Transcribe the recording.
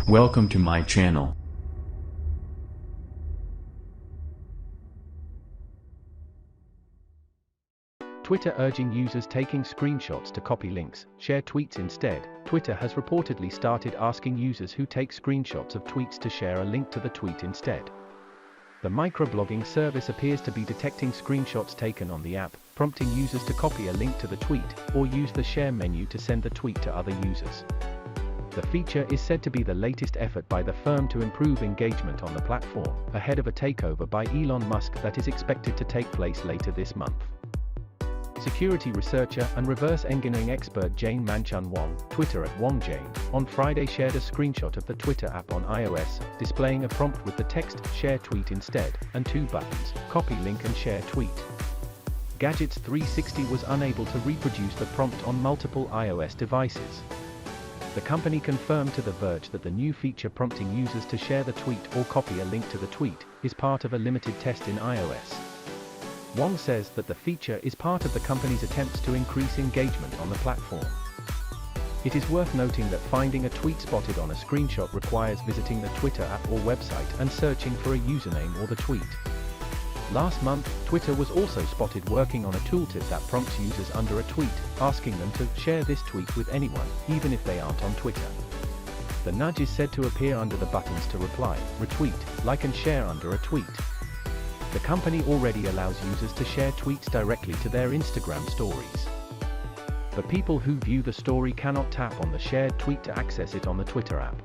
Welcome to my channel. Twitter urging users taking screenshots to copy links, share tweets instead. Twitter has reportedly started asking users who take screenshots of tweets to share a link to the tweet instead. The microblogging service appears to be detecting screenshots taken on the app, prompting users to copy a link to the tweet, or use the share menu to send the tweet to other users. The feature is said to be the latest effort by the firm to improve engagement on the platform, ahead of a takeover by Elon Musk that is expected to take place later this month. Security researcher and reverse engineering expert Jane Manchun Wong, Twitter @WongJane, on Friday shared a screenshot of the Twitter app on iOS, displaying a prompt with the text "Share Tweet Instead" and two buttons, Copy Link and Share Tweet. Gadgets 360 was unable to reproduce the prompt on multiple iOS devices. The company confirmed to The Verge that the new feature prompting users to share the tweet or copy a link to the tweet is part of a limited test in iOS. Wong says that the feature is part of the company's attempts to increase engagement on the platform. It is worth noting that finding a tweet spotted on a screenshot requires visiting the Twitter app or website and searching for a username or the tweet. Last month, Twitter was also spotted working on a tooltip that prompts users under a tweet, asking them to share this tweet with anyone, even if they aren't on Twitter. The nudge is said to appear under the buttons to reply, retweet, like and share under a tweet. The company already allows users to share tweets directly to their Instagram stories. But people who view the story cannot tap on the shared tweet to access it on the Twitter app.